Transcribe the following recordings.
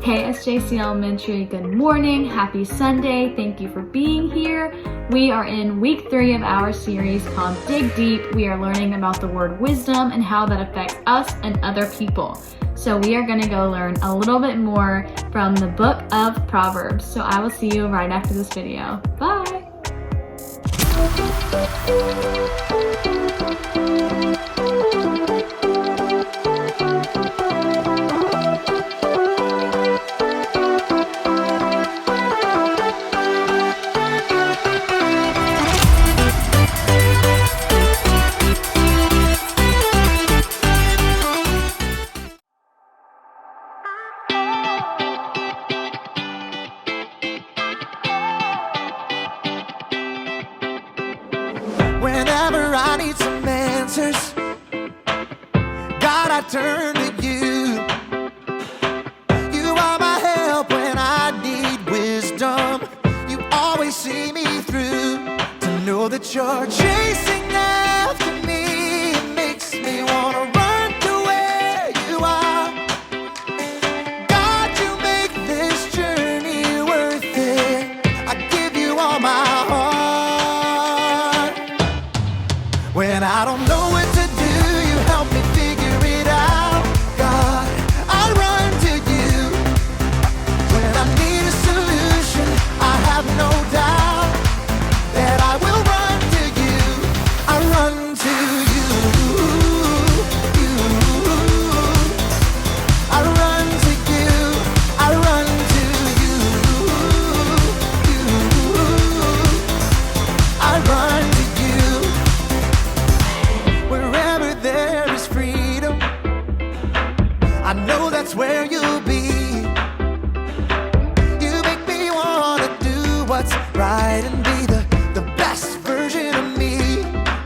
Hey SJC Elementary, good morning, happy Sunday, thank you for being here. We are in week 3 of our series called Dig Deep. We are learning about the word wisdom and how that affects us and other people. So we are going to go learn a little bit more from the book of Proverbs. So I will see you right after this video. Bye! Whenever I need some answers, God, I turn to you. You are my help when I need wisdom. You always see me through. To know that you're chasing after me, it makes me wanna run to where you are. God, you make this journey worth it. I give you all my heart. When I don't know what to do, you help me figure it out. God, I run to you. When I need a solution, I have no doubt that I will run to you. I run to you. I run to you. I run to you. I run to you. Wherever there is freedom, I know that's where you'll be. You make me wanna do what's right and be the best version of me.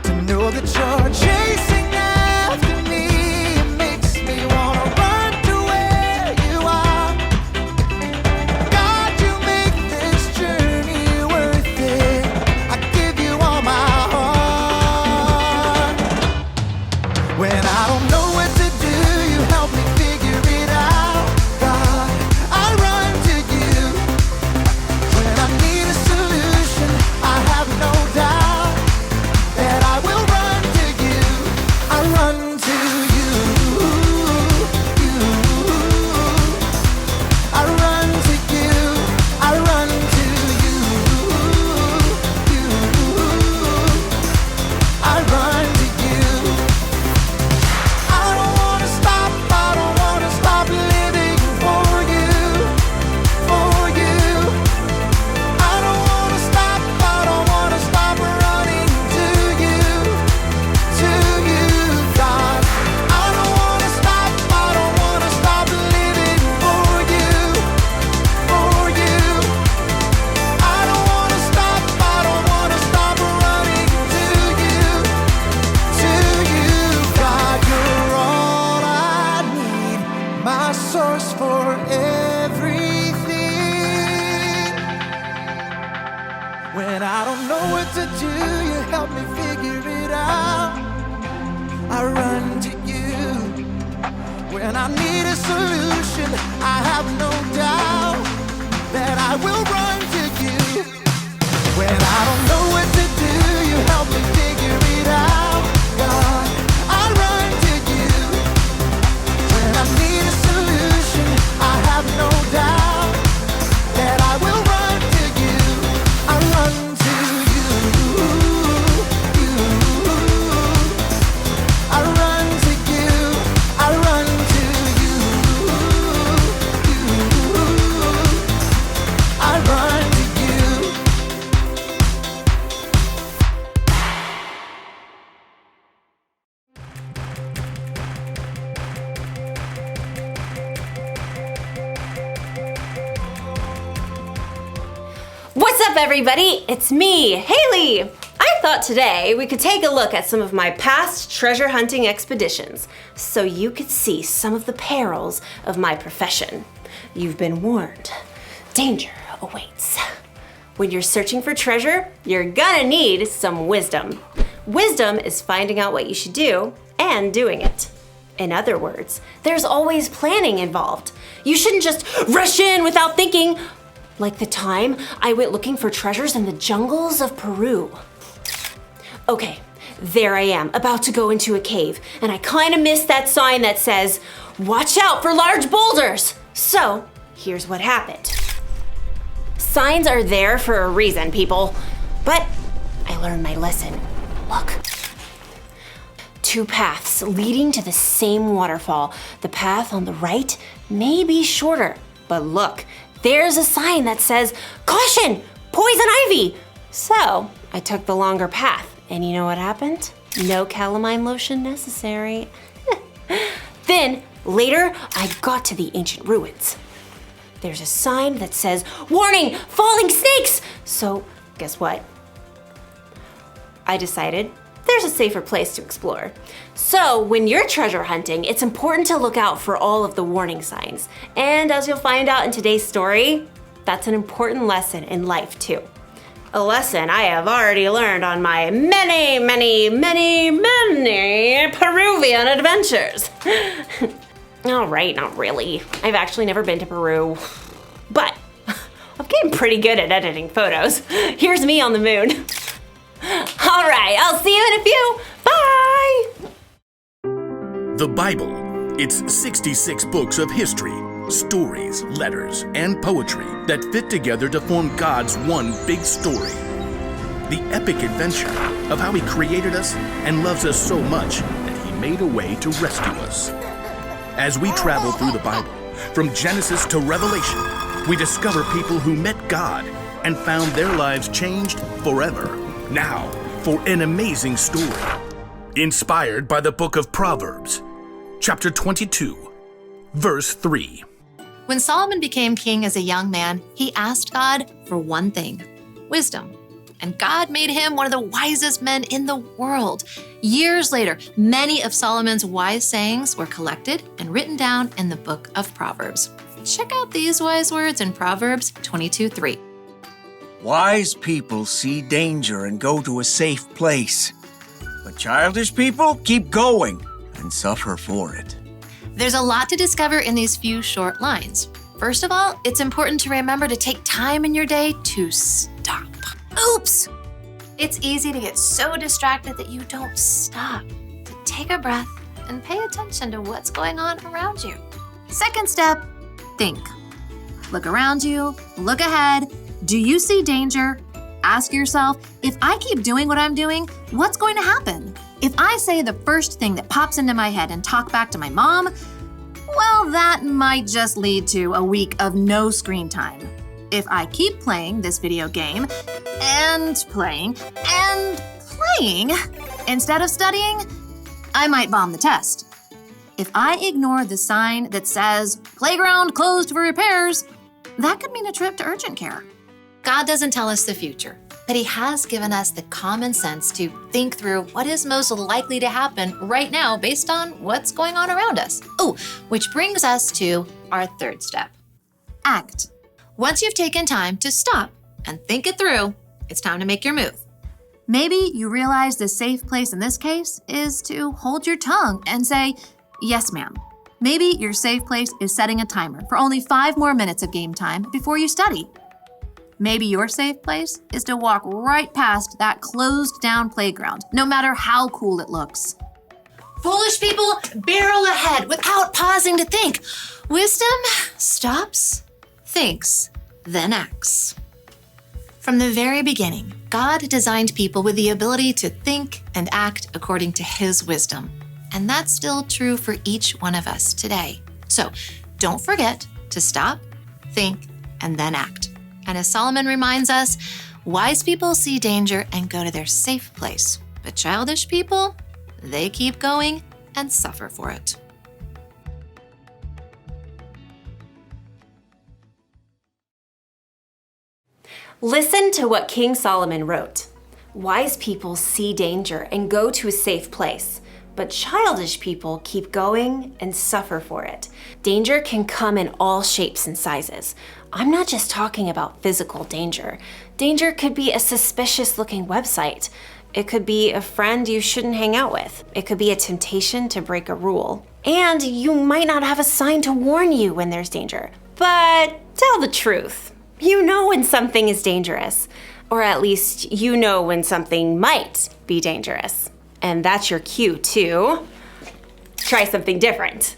To know that you're chasing after me, it makes me wanna run to where you are. God, you make this journey worth it. I give you all my heart. When I don't know what to do, you help me figure it out. God, I run to you. When I need a solution, I have no doubt that I will run to you. I run to you. I run to you. I run to you. I run to you. I don't wanna stop, I don't wanna stop living for you, for you. I don't wanna stop, I don't wanna stop running to you, God. I don't wanna stop, I don't wanna stop living for you, for you. I don't wanna stop, I don't wanna stop running to you, God. You're all I need, my source for everything. When I don't know what to do, you help me figure it out. I run to you. When I need a solution, I have no doubt that I will run to you. When I don't know what to do, you help me figure it out. God, I run to you. When I need a solution, I have no doubt that I will run to you. I run to you. I run to you. I run to you. I run to you. What's up, everybody? It's me, Haley. I thought today we could take a look at some of my past treasure hunting expeditions so you could see some of the perils of my profession. You've been warned. Danger awaits. When you're searching for treasure, you're gonna need some wisdom. Wisdom is finding out what you should do and doing it. In other words, there's always planning involved. You shouldn't just rush in without thinking, like the time I went looking for treasures in the jungles of Peru. Okay, there I am, about to go into a cave, and I kind of missed that sign that says, "Watch out for large boulders." So, here's what happened. Signs are there for a reason, people. But I learned my lesson. Look. 2 paths leading to the same waterfall. The path on the right may be shorter, but look, there's a sign that says, "Caution! Poison ivy!" So, I took the longer path, and you know what happened? No calamine lotion necessary. Then, later, I got to the ancient ruins. There's a sign that says, "Warning! Falling snakes!" So, guess what? I decided there's a safer place to explore. So, when you're treasure hunting, it's important to look out for all of the warning signs. And as you'll find out in today's story, that's an important lesson in life too. A lesson I have already learned on my many Peruvian adventures. All right, not really. I've actually never been to Peru, but I'm getting pretty good at editing photos. Here's me on the moon. All right, I'll see you in a few. Bye! The Bible. It's 66 books of history, stories, letters, and poetry that fit together to form God's one big story. The epic adventure of how He created us and loves us so much that He made a way to rescue us. As we travel through the Bible, from Genesis to Revelation, we discover people who met God and found their lives changed forever. Now, for an amazing story. Inspired by the book of Proverbs, chapter 22, verse 3. When Solomon became king as a young man, he asked God for one thing: wisdom. And God made him one of the wisest men in the world. Years later, many of Solomon's wise sayings were collected and written down in the book of Proverbs. Check out these wise words in Proverbs 22:3. Wise people see danger and go to a safe place, but childish people keep going and suffer for it. There's a lot to discover in these few short lines. First of all, it's important to remember to take time in your day to stop. Oops! It's easy to get so distracted that you don't stop to take a breath and pay attention to what's going on around you. Second step, think. Look around you, look ahead. Do you see danger? Ask yourself, if I keep doing what I'm doing, what's going to happen? If I say the first thing that pops into my head and talk back to my mom, well, that might just lead to a week of no screen time. If I keep playing this video game and playing instead of studying, I might bomb the test. If I ignore the sign that says playground closed for repairs, that could mean a trip to urgent care. God doesn't tell us the future, but He has given us the common sense to think through what is most likely to happen right now based on what's going on around us. Oh, which brings us to our third step. Act. Once you've taken time to stop and think it through, it's time to make your move. Maybe you realize the safe place in this case is to hold your tongue and say, "Yes, ma'am." Maybe your safe place is setting a timer for only 5 more minutes of game time before you study. Maybe your safe place is to walk right past that closed down playground, no matter how cool it looks. Foolish people barrel ahead without pausing to think. Wisdom stops, thinks, then acts. From the very beginning, God designed people with the ability to think and act according to His wisdom. And that's still true for each one of us today. So don't forget to stop, think, and then act. And as Solomon reminds us, wise people see danger and go to their safe place. But childish people, they keep going and suffer for it. Listen to what King Solomon wrote. Wise people see danger and go to a safe place, but childish people keep going and suffer for it. Danger can come in all shapes and sizes. I'm not just talking about physical danger. Danger could be a suspicious-looking website. It could be a friend you shouldn't hang out with. It could be a temptation to break a rule. And you might not have a sign to warn you when there's danger. But tell the truth. You know when something is dangerous. Or at least you know when something might be dangerous. And that's your cue to try something different.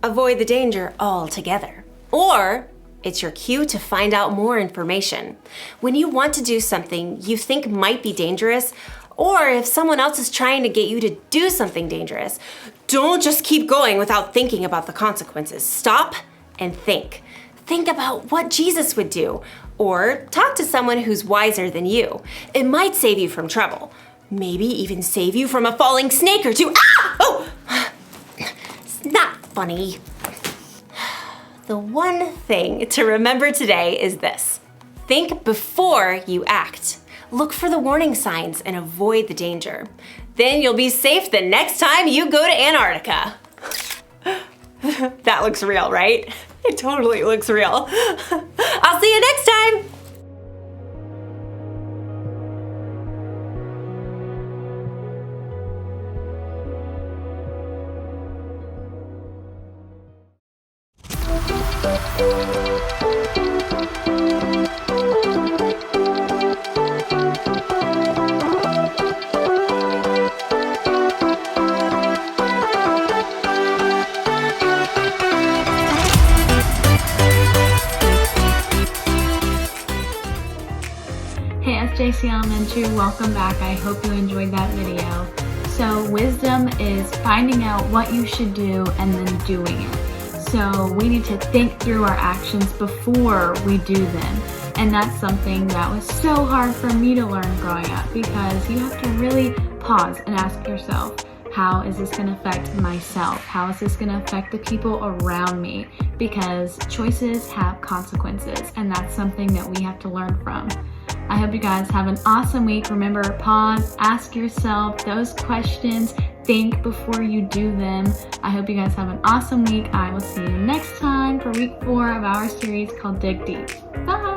Avoid the danger altogether. Or it's your cue to find out more information. When you want to do something you think might be dangerous, or if someone else is trying to get you to do something dangerous, don't just keep going without thinking about the consequences. Stop and think. Think about what Jesus would do, or talk to someone who's wiser than you. It might save you from trouble. Maybe even save you from a falling snake or two. Ah! Oh! It's not funny. The one thing to remember today is this. Think before you act. Look for the warning signs and avoid the danger. Then you'll be safe the next time you go to Antarctica. That looks real, right? It totally looks real. I'll see you next time. Hey SJC Elementary, welcome back. I hope you enjoyed that video. So wisdom is finding out what you should do and then doing it. So we need to think through our actions before we do them. And that's something that was so hard for me to learn growing up, because you have to really pause and ask yourself, how is this going to affect myself? How is this going to affect the people around me? Because choices have consequences, and that's something that we have to learn from. I hope you guys have an awesome week. Remember, pause, ask yourself those questions, think before you do them. I hope you guys have an awesome week. I will see you next time for week 4 of our series called Dig Deep. Bye!